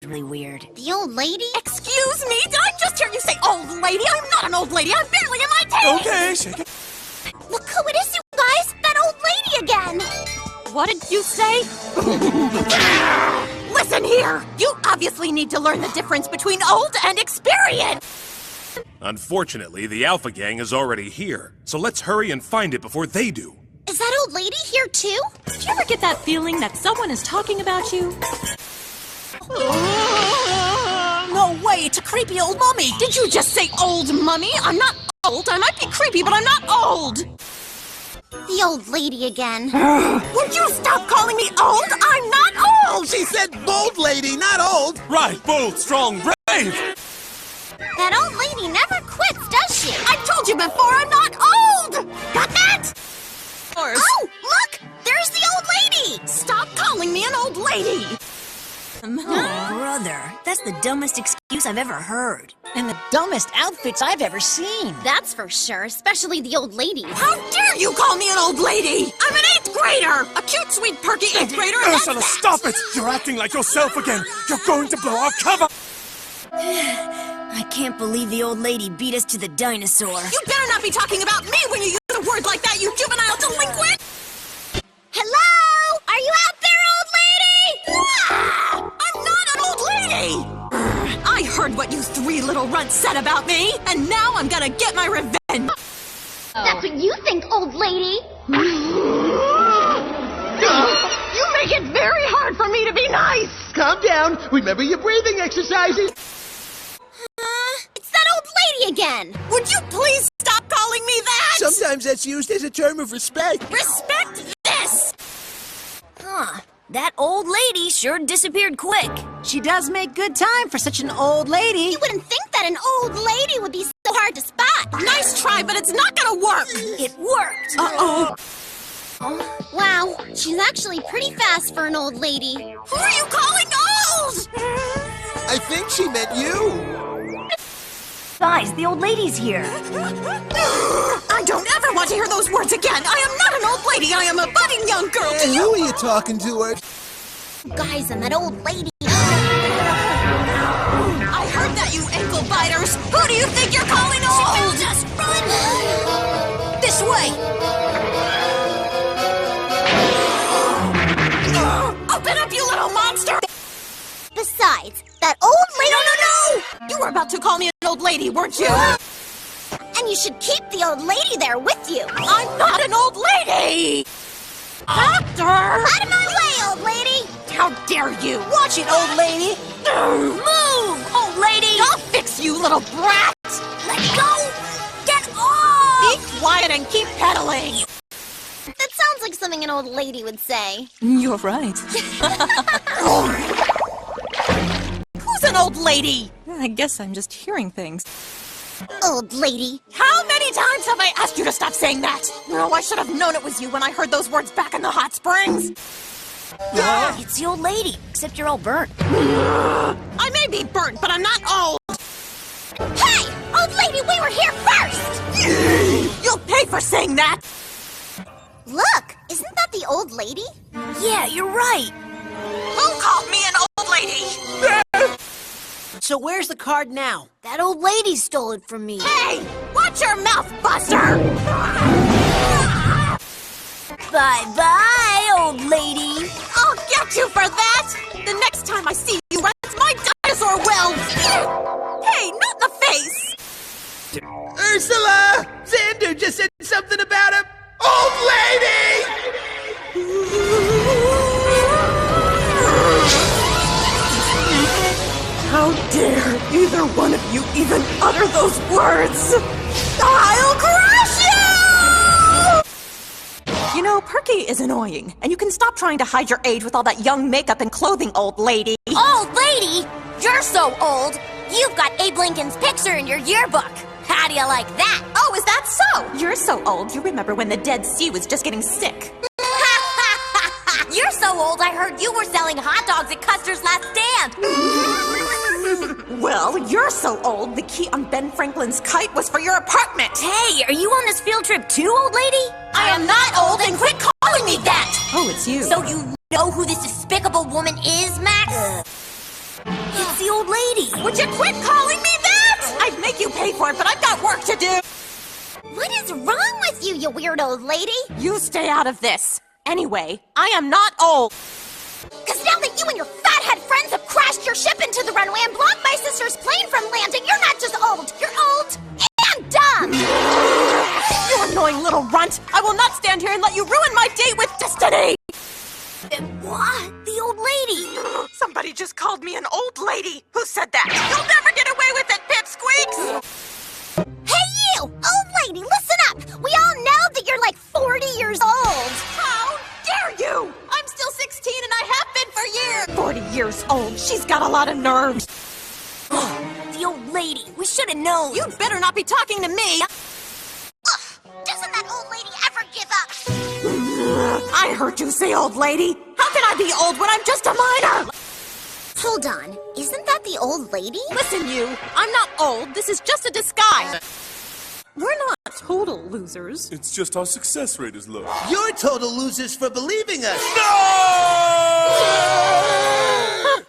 really weird. The old lady? Excuse me? Did I just hear you say old lady? I'm not an old lady. I'm barely in my teens. Okay, shake it. Look who it is, you guys! That old lady again! What did you say? Listen here! You obviously need to learn the difference between old and experienced! Unfortunately, the Alpha Gang is already here, so let's hurry and find it before they do. Is that old lady here too? Did you ever get that feeling that someone is talking about you? No way, it's a creepy old mummy! Did you just say old mummy? I'm not old. I might be creepy, but I'm not old! The old lady again. Would you stop calling me old? I'm not old! She said bold lady, not old. Right, bold, strong, brave! That old lady never quits, does she? I told you before, I'm not old! Got that? Oh, look! There's the old lady! Stop calling me an old lady! Oh, brother, that's the dumbest excuse I've ever heard. And the dumbest outfits I've ever seen. That's for sure, especially the old lady. How dare you call me an old lady? I'm an 8th grader! A cute, sweet, perky 8th grader, and that's Ursula, that. stop it! You're acting like yourself again! You're going to blow our cover! I can't believe the old lady beat us to the dinosaur. You better not be talking about me when you use a word like that, you juvenile delinquent! Hello? Are you out there, old lady? Ah! I'm not an old lady! I heard what you 3 little runts said about me, and now I'm gonna get my revenge! That's what you think, old lady. You make it very hard for me to be nice! Calm down. Remember your breathing exercises. It's that old lady again. Would you please stop calling me that? Sometimes that's used as a term of respect. Respect this! Huh. That old lady sure disappeared quick. She does make good time for such an old lady. You wouldn't think that an old lady would be so hard to spot. Nice try, but it's not gonna work! It worked. Uh-oh. Wow, she's actually pretty fast for an old lady. Who are you calling old? I think she meant you. Guys, the old lady's here. I don't ever want to hear those words again. I am not an old lady. I am a budding young girl. And who are you talking to her? Guys, and that old lady. I heard that, you ankle biters. Who do you think you're calling old? Just run! This way. Open up, you little monster! Besides, that old lady. No! You were about to call me an old lady, weren't you? And you should keep the old lady there with you. I'm not an old lady! Doctor! Out of my way, old lady! How dare you! Watch it, old lady. Move, old lady! I'll fix you, little brat! Let go! Get off! Be quiet and keep pedaling! That sounds like something an old lady would say. You're right. Who's an old lady? I guess I'm just hearing things. Old lady. How many times have I asked you to stop saying that? Oh, I should have known it was you when I heard those words back in the hot springs. It's the old lady, except you're all burnt. I may be burnt, but I'm not old. Hey! Old lady, we were here first! You'll pay for saying that. Look, isn't that the old lady? Yeah, you're right. Who called me an old lady? So where's the card now? That old lady stole it from me. Hey, watch your mouth, Buster! Bye-bye, old lady. I'll get you for that! The next time I see you, that's my dinosaur will! Hey, not in the face! Ursula! Xander just said something about a old lady! How dare either one of you even utter those words! I'll crush you! You know, Perky is annoying, and you can stop trying to hide your age with all that young makeup and clothing, old lady. Old lady? You're so old. You've got Abe Lincoln's picture in your yearbook. How do you like that? Oh, is that so? You're so old, you remember when the Dead Sea was just getting sick. You're so old, I heard you were selling hot dogs at Custer's Last Stand. Well, you're so old, the key on Ben Franklin's kite was for your apartment. Hey, are you on this field trip too, old lady? I am not old, and quit calling me that! Oh, it's you. So you know who this despicable woman is, Max? It's the old lady. Would you quit calling me that? I'd make you pay for it, but I've got work to do. What is wrong with you, you weird old lady? You stay out of this. Anyway, I am not old. Because now that you and your fathead friends have crashed your ship into the runway and blocked my sister's plane from landing, you're not just old, you're old and dumb! You annoying little runt! I will not stand here and let you ruin my date with Destiny! What? The old lady. Somebody just called me an old lady. Who said that? You'll never get away with it, Pipsqueaks! Hey you! Old lady, listen up! We all know that you're like 40 years old! How dare you! I'm still 16 and I have been for years! 40 years old? She's got a lot of nerves. The old lady. We should have known. You'd better not be talking to me! Doesn't that old lady ever give up? I heard you say old lady! How can I be old when I'm just a minor? Hold on, isn't that the old lady? Listen, you. I'm not old. This is just a disguise. We're not total losers. It's just our success rate is low. You're total losers for believing us.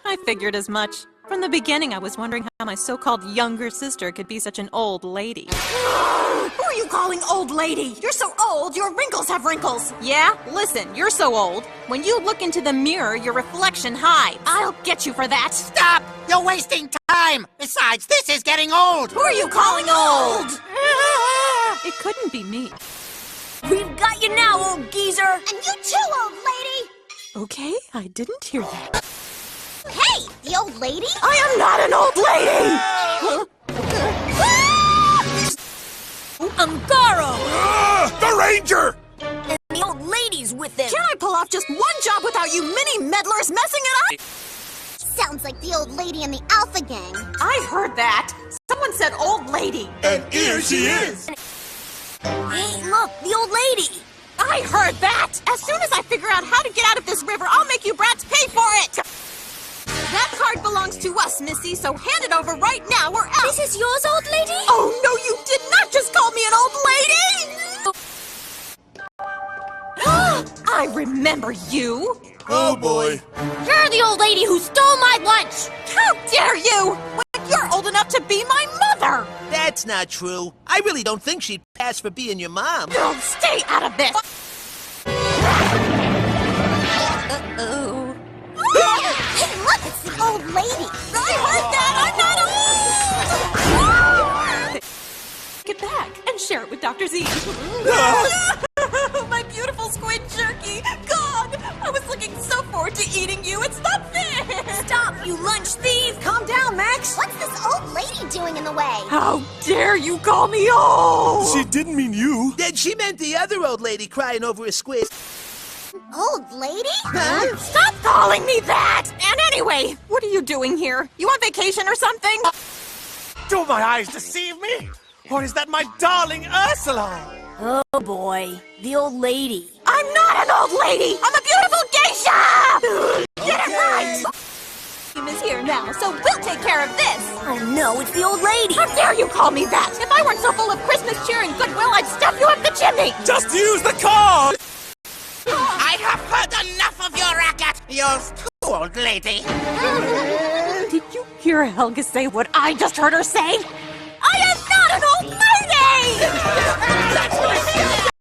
I figured as much. From the beginning, I was wondering how my so-called younger sister could be such an old lady. Who are you calling old lady? You're so old, your wrinkles have wrinkles. Yeah? Listen, you're so old. When you look into the mirror, your reflection hides. I'll get you for that. Stop! You're wasting time! Besides, this is getting old! Who are you calling old? It couldn't be me. We've got you now, old geezer. And you too, old lady! Okay, I didn't hear that. Hey, the old lady? I am not an old lady! Angaro. The Ranger! And the old lady's with him. Can I pull off just one job without you mini meddlers messing it up? Sounds like the old lady in the Alpha Gang. I heard that. Someone said old lady. And here she is! Hey, look, the old lady. I heard that. As soon as I figure out how to get out of this river, I'll make you brats pay for it. That card belongs to us, Missy, so hand it over right now or else. This is yours, old lady? Oh, no, you did not just call me an old lady! I remember you. Oh boy. You're the old lady who stole my lunch! How dare you! When you're old enough to be my mother! That's not true. I really don't think she'd pass for being your mom. No, stay out of this! Uh-oh. Hey, look, it's the old lady! I heard that! I'm not old! Get back and share it with Dr. Z. My beautiful squid jerky! God! I was looking so forward to eating you! It's not fair! Stop, you lunch thief. Calm down, Max! What's this old lady doing in the way? How dare you call me old! She didn't mean you. Then she meant the other old lady crying over a squid. Old lady? Huh? Stop calling me that! And anyway, what are you doing here? You on vacation or something? Do my eyes deceive me? Or is that my darling Ursula? Oh boy, the old lady. I'm not an old lady! I'm a beautiful geisha! Get it right! Team is here now, so we'll take care of this! Oh no, it's the old lady. How dare you call me that? If I weren't so full of Christmas cheer and goodwill, I'd stuff you up the chimney! Just use the card! I have heard enough of your racket! You're too old lady! Did you hear Helga say what I just heard her say? I am not an old lady!